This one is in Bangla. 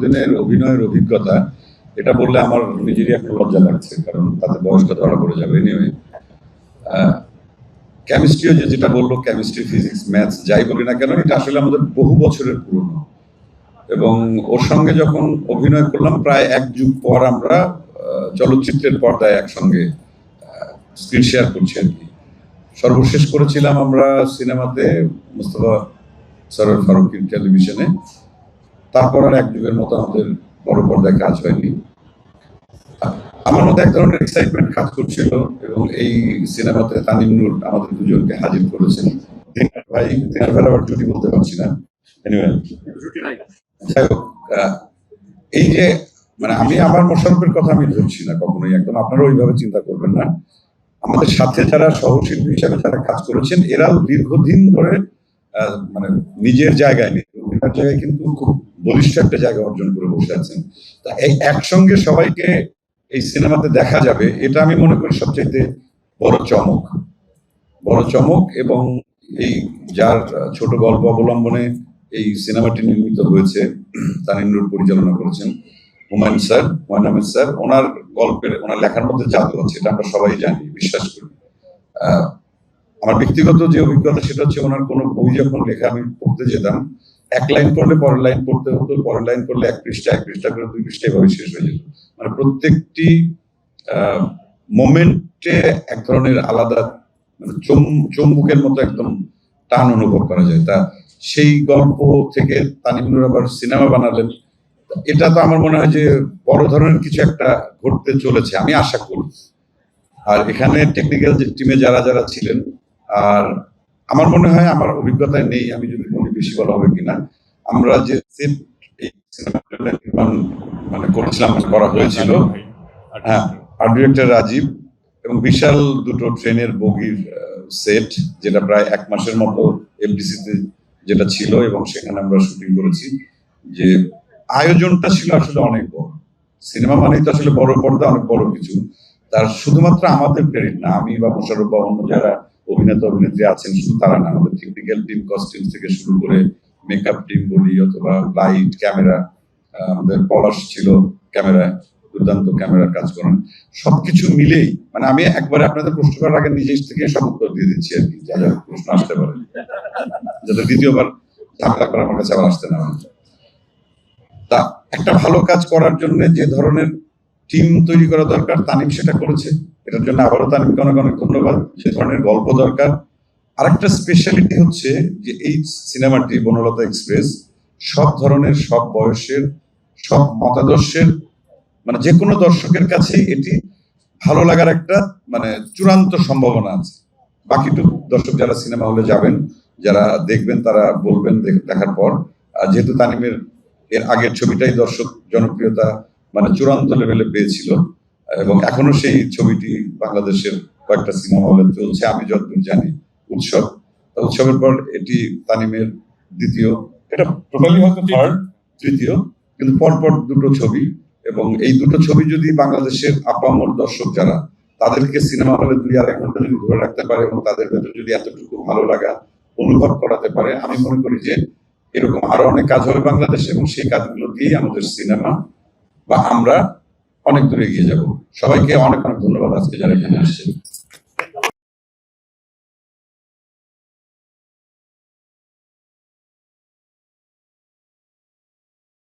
দীর্ঘদিনের অভিনয়ের অভিজ্ঞতা, এটা বললে আমার নিজেরই একটা লজ্জা লাগছে, কারণ তাতে বয়সটা ধরা পড়ে যাবে। এনিওয়ে, কেমিস্ট্রিও যেটা বললো, কেমিস্ট্রি, ফিজিক্স, ম্যাথস যাই বলি না কেন, এটা আসলে আমাদের বহু বছরের পুরনো। এবং ওর সঙ্গে যখন অভিনয় করলাম প্রায় এক যুগ পর, আমরা চলচ্চিত্রের পর্দায় একসঙ্গে স্ক্রিন শেয়ার করছি আর কি। সর্বশেষ করেছিলাম আমরা সিনেমাতে মুস্তফা সরোয়ার ফারুকীর টেলিভিশনে। তারপর আর এক যুগের মতো আমাদের বড় পর্দায় কাজ হয়নি। আমার মধ্যে এক ধরনের এক্সাইটমেন্ট কাজ করছিল, এবং এই সিনেমাতে তানিম নূর আমাদের দুজনকে হাজির করেছেন। ভাই দিনের আবার জুটি বলতে পারছি না, যাই হোক, এই যে মানে আমি আমার মোশাররফের কথা আমি ধরছি না কখনোই, একদম আপনারা ওইভাবে চিন্তা করবেন না। আমাদের সাথে যারা সহশিল্পী হিসাবে যারা কাজ করেছেন, এরাও দীর্ঘদিন ধরে মানে নিজের জায়গায় নেই, অভিনয়ের জায়গায় কিন্তু খুব বলিষ্ঠ একটা জায়গা অর্জন করে বসে আছেন। তা এই একসঙ্গে সবাইকে এই সিনেমাতে দেখা যাবে, এটা আমি মনে করি সবচেয়ে বড় চমক। এবং এই যার ছোট গল্প অবলম্বনে এই সিনেমাটি নির্মিত হয়েছে, তানিম নূর পরিচালনা করেছেন, হুমায়ুন আহমেদ স্যার। ওনার গল্পের, ওনার লেখার মধ্যে জাদু আছে, এটা আমরা সবাই জানি, বিশ্বাস করি। আমার ব্যক্তিগত যে অভিজ্ঞতা সেটা হচ্ছে, ওনার কোনো বই যখন লেখা আমি পড়তে যেতাম, এক লাইন পড়লে পরের লাইন পড়তে হতো, পরের লাইন পড়লে এক পৃষ্ঠা করে 2 পৃষ্ঠা এভাবে শেষ হয়ে যেত। মানে প্রত্যেকটি মোমেন্টে এক ধরনের আলাদা, মানে চুম্বকের মতো একদম টান অনুভব করা যায়। তা সেই গল্প থেকে তানিম নূর আবার সিনেমা বানালেন, এটা তো আমার মনে হয় যে বড় ধরনের কিছু একটা ঘটতে চলেছে, আমি আশা করি। আর এখানে টেকনিক্যাল যে টিমে যারা ছিলেন, আর আমার মনে হয়, আমার অভিজ্ঞতায় নেই, আমি যদি বলি বেশি বলা হবে কিনা, আমরা যে সেট এই সিনেমাটা নির্মাণ মানে করা হয়েছিল, হ্যাঁ, আর্ট ডিরেক্টর রাজীব, এবং বিশাল দুটো ট্রেনের বগির সেট, যেটা প্রায় 1 মাসের মতো এফডিসিতে যেটা ছিল, এবং সেখানে আমরা শুটিং করেছি। যে আয়োজনটা ছিল আসলে অনেক বড়। সিনেমা মানেই তো আসলে বড় পর্দা, অনেক বড় কিছু। তার শুধুমাত্র আমাদের ক্রেডিট না, আমি বা মোশাররফ বা অন্য যারা অভিনেতা অভিনেত্রী আছেন, শুধু তারা না, আমাদের টেকনিক্যাল টিম, কস্টিউম থেকে শুরু করে মেকআপ টিম বলি, অথবা লাইট, ক্যামেরা, আমাদের পলাশ ছিল ক্যামেরায়, দুর্দান্ত ক্যামেরার কাজ করেন। সবকিছু মিলেই মানে আমি একবারে আপনাদের প্রশ্ন করার আগে নিজে থেকে সব উত্তর দিয়ে দিচ্ছি আর কি, যা প্রশ্ন আসতে পারে, যাতে দ্বিতীয়বার ঝামেলা করে আমার কাছে আবার আসতে না হয়। তা একটা ভালো কাজ করার জন্য যে ধরনের টিম তৈরি করা দরকার, তানিম সেটা করেছে। এটার জন্য আবারও তানিমকে অনেক অনেক ধন্যবাদ। যে ধরনের গল্প দরকার, আরেকটা স্পেশালিটি হচ্ছে যে এই সিনেমাটি বনলতা এক্সপ্রেস সব ধরনের, সব বয়সের, সব মতাদর্শের, মানে যে কোনো দর্শকের কাছে এটি ভালো লাগার একটা মানে চূড়ান্ত সম্ভাবনা আছে। বাকিটুকু দর্শক যারা সিনেমা হলে যাবেন, যারা দেখবেন, তারা বলবেন দেখার পর। যেহেতু তানিমের এর আগের ছবিটাই দর্শক জনপ্রিয়তা মানে চূড়ান্ত লেভেলে পেয়েছিল, এবং এখনো সেই ছবিটি বাংলাদেশের কয়েকটা সিনেমা হলে চলছে, আমি যতদূর জানি। উৎসবের পর এটি তানিমের দ্বিতীয়, এটা টোটালি হয়তো তৃতীয়, কিন্তু পরপর দুটো ছবি। এবং এই দুটো ছবি যদি বাংলাদেশের আপামর দর্শক যারা, তাদেরকে সিনেমা হলে 2-2.5 ঘন্টা যদি ধরে রাখতে পারে, এবং তাদের ভেতরে যদি এতটুকু ভালো লাগা অনুভব করাতে পারে, আমি মনে করি যে এরকম আরো অনেক কাজ হবে বাংলাদেশে, এবং সেই কাজগুলো দিয়েই আমাদের সিনেমা বা আমরা অনেক দূরে এগিয়ে যাব। সবাইকে অনেক অনেক ধন্যবাদ আজকে যারা এখানে আসছেন।